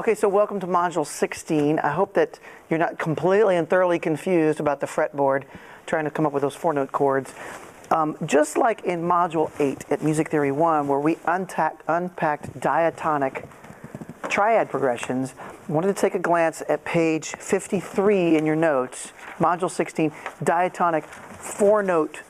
Okay, so welcome to Module 16. I hope that you're not completely and thoroughly confused about the fretboard, trying to come up with those 4-note chords. Just like in Module 8 at Music Theory 1, where we unpacked diatonic triad progressions, I wanted to take a glance at page 53 in your notes, Module 16, diatonic 4-note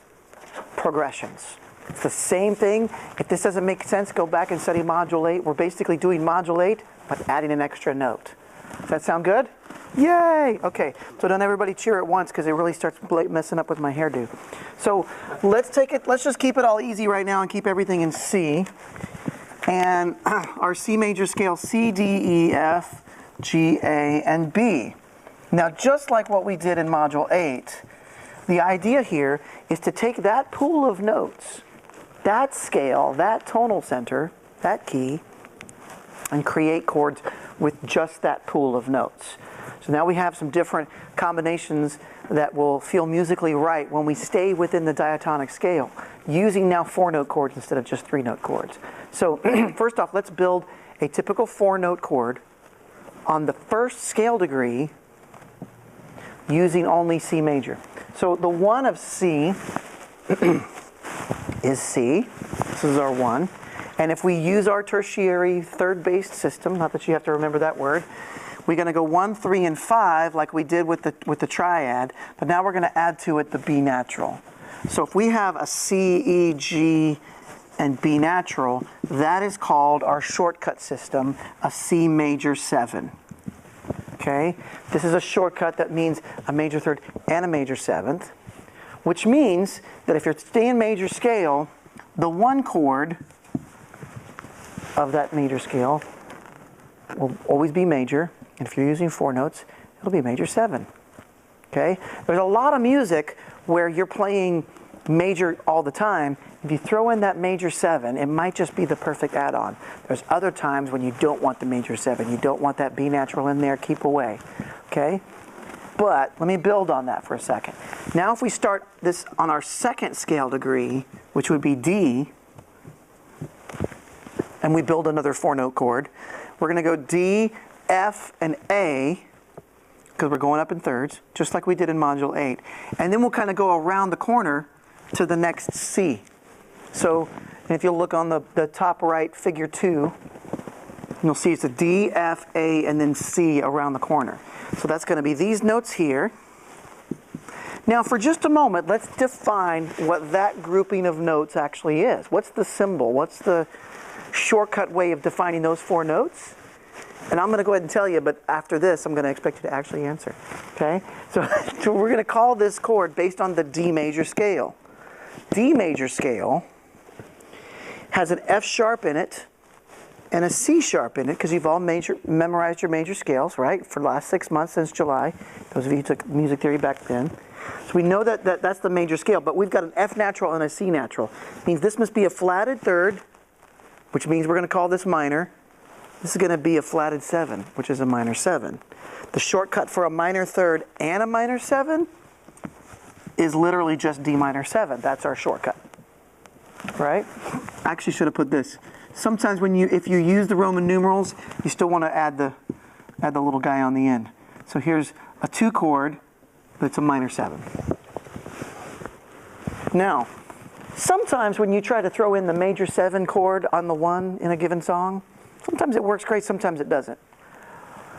progressions. It's the same thing. If this doesn't make sense, go back and study Module 8. We're basically doing Module 8, but adding an extra note. Does that sound good? Yay! Okay, so don't everybody cheer at once because it really starts messing up with my hairdo. So let's just keep it all easy right now and keep everything in C. And our C major scale, C, D, E, F, G, A, and B. Now, just like what we did in Module 8, the idea here is to take that pool of notes, that scale, that tonal center, that key, and create chords with just that pool of notes. So now we have some different combinations that will feel musically right when we stay within the diatonic scale, using now 4-note chords instead of just 3-note chords. So first off, let's build a typical 4-note chord on the first scale degree using only C major. So the 1 of C is C. This is our 1. And if we use our tertiary third-based system, not that you have to remember that word, we're going to go 1, 3, and 5 like we did with the triad, but now we're going to add to it the B natural. So if we have a C, E, G, and B natural, that is called our shortcut system, a C major 7. Okay? This is a shortcut that means a major third and a major 7th, which means that if you're staying major scale, the 1 chord of that major scale will always be major, and if you're using 4 notes, it'll be major 7. Okay? There's a lot of music where you're playing major all the time. If you throw in that major 7, it might just be the perfect add-on. There's other times when you don't want the major 7. You don't want that B natural in there. Keep away. Okay? But let me build on that for a second. Now if we start this on our second scale degree, which would be D, and we build another 4-note chord, we're going to go D, F, and A, because we're going up in thirds, just like we did in Module 8. And then we'll kind of go around the corner to the next C. So if you look on the top right, figure 2, you'll see it's a D, F, A, and then C around the corner. So that's going to be these notes here. Now for just a moment, let's define what that grouping of notes actually is. What's the symbol? What's the shortcut way of defining those 4 notes? And I'm going to go ahead and tell you, but after this, I'm going to expect you to actually answer. Okay? So we're going to call this chord based on the D major scale. D major scale has an F sharp in it and a C sharp in it, because you've all memorized your major scales, right? For the last 6 months since July. Those of you who took music theory back then. So we know that's the major scale, but we've got an F natural and a C natural. It means this must be a flatted third, which means we're going to call this minor. This is going to be a flatted 7, which is a minor 7. The shortcut for a minor third and a minor 7 is literally just D minor 7. That's our shortcut. Right? I actually should have put this. Sometimes if you use the Roman numerals, you still want to add the little guy on the end. So here's a 2 chord that's a minor 7. Now, sometimes when you try to throw in the major 7 chord on the 1 in a given song, sometimes it works great, sometimes it doesn't.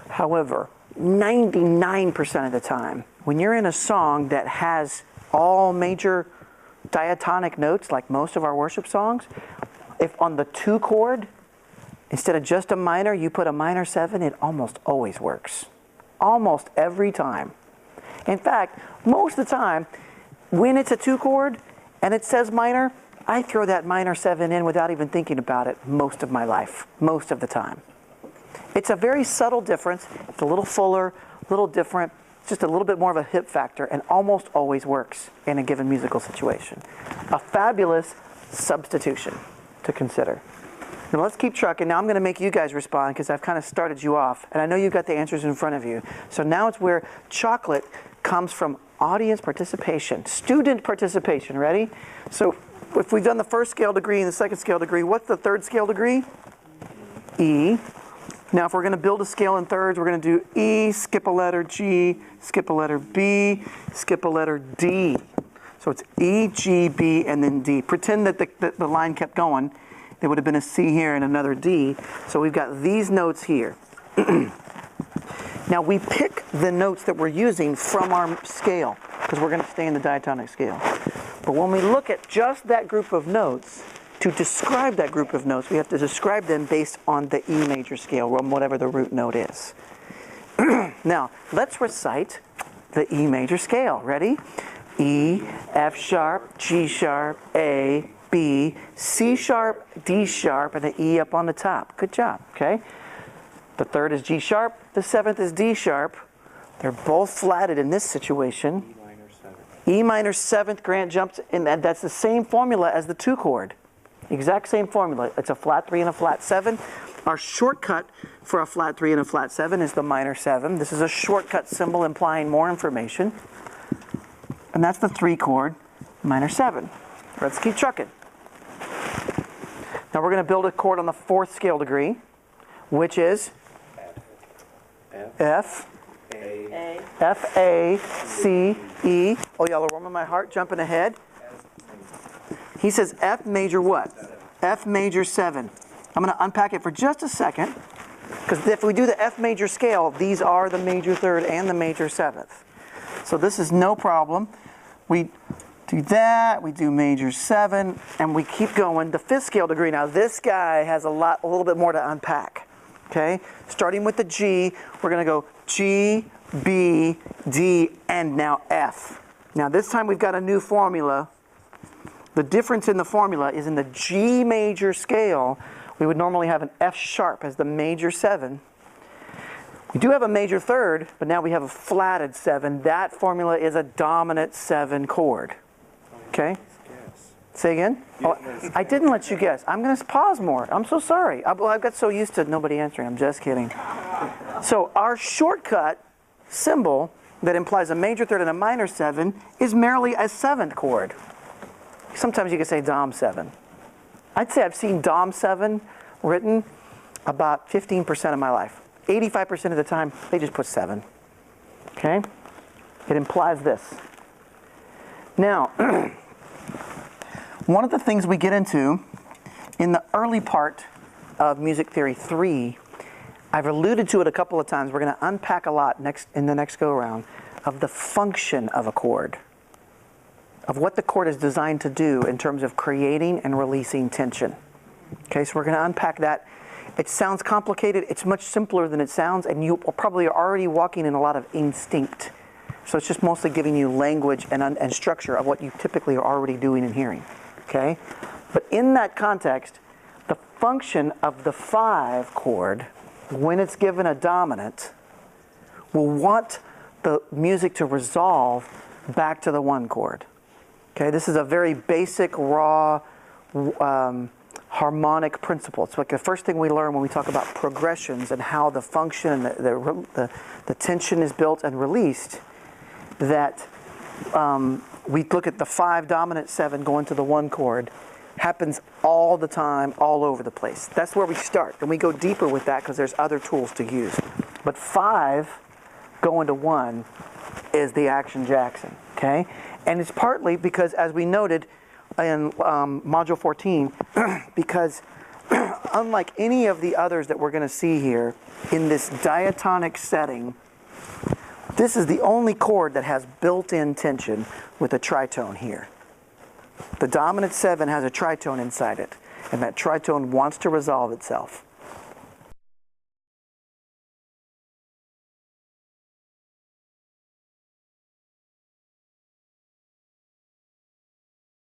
However, 99% of the time, when you're in a song that has all major diatonic notes, like most of our worship songs, if on the 2 chord, instead of just a minor, you put a minor 7, it almost always works. Almost every time. In fact, most of the time, when it's a 2 chord and it says minor, I throw that minor 7 in without even thinking about it most of my life, most of the time. It's a very subtle difference. It's a little fuller, a little different, just a little bit more of a hip factor, and almost always works in a given musical situation. A fabulous substitution to consider. Now let's keep trucking. Now I'm going to make you guys respond because I've kind of started you off, and I know you've got the answers in front of you. So now it's where chocolate comes from audience participation, student participation. Ready? So if we've done the first scale degree and the second scale degree, what's the third scale degree? E. Now, if we're going to build a scale in thirds, we're going to do E, skip a letter, G, skip a letter, B, skip a letter, D. So it's E, G, B, and then D. Pretend that the line kept going. There would have been a C here and another D. So we've got these notes here. Now, we pick the notes that we're using from our scale, because we're going to stay in the diatonic scale. But when we look at just that group of notes, to describe that group of notes, we have to describe them based on the E major scale, or whatever the root note is. Now, let's recite the E major scale. Ready? E, F sharp, G sharp, A, B, C sharp, D sharp, and an E up on the top. Good job, okay? The third is G sharp, the seventh is D sharp. They're both flatted in this situation. E minor seventh. E minor seventh, Grant jumps in, and that's the same formula as the 2 chord. Exact same formula. It's a flat 3 and a flat 7. Our shortcut for a flat 3 and a flat 7 is the minor 7. This is a shortcut symbol implying more information. And that's the 3 chord, minor 7. Let's keep trucking. Now we're going to build a chord on the 4th scale degree, which is F, F, A, C, E. Oh, y'all are warming my heart, jumping ahead. He says F major what? F major 7. I'm going to unpack it for just a second, because if we do the F major scale, these are the major 3rd and the major 7th. So this is no problem. We do that, we do major 7, and we keep going. The 5th scale degree, now this guy has a little bit more to unpack. Okay? Starting with the G, we're going to go G, B, D, and now F. Now this time we've got a new formula. The difference in the formula is in the G major scale, we would normally have an F sharp as the major 7. We do have a major 3rd, but now we have a flatted 7. That formula is a dominant 7 chord. Okay? Say again? Oh, I didn't let you guess. I'm going to pause more. I'm so sorry. I got so used to nobody answering. I'm just kidding. So our shortcut symbol that implies a major 3rd and a minor 7 is merely a 7th chord. Sometimes you can say Dom 7. I'd say I've seen Dom 7 written about 15% of my life. 85% of the time, they just put 7. Okay? It implies this. Now, one of the things we get into in the early part of Music Theory 3, I've alluded to it a couple of times. We're going to unpack a lot in the next go-around of the function of a chord, of what the chord is designed to do in terms of creating and releasing tension. Okay, so we're going to unpack that. It sounds complicated. It's much simpler than it sounds, and you probably are already walking in a lot of instinct. So it's just mostly giving you language and structure of what you typically are already doing and hearing. Okay? But in that context, the function of the 5 chord, when it's given a dominant, will want the music to resolve back to the 1 chord. Okay, this is a very basic, raw, harmonic principle. It's like the first thing we learn when we talk about progressions and how the function and the tension is built and released, that we look at the 5 dominant 7 going to the 1 chord. Happens all the time, all over the place. That's where we start. And we go deeper with that because there's other tools to use. But 5 going to 1 is the action Jackson. Okay? And it's partly because, as we noted in Module 14, because unlike any of the others that we're going to see here, in this diatonic setting, this is the only chord that has built-in tension with a tritone here. The dominant 7 has a tritone inside it, and that tritone wants to resolve itself.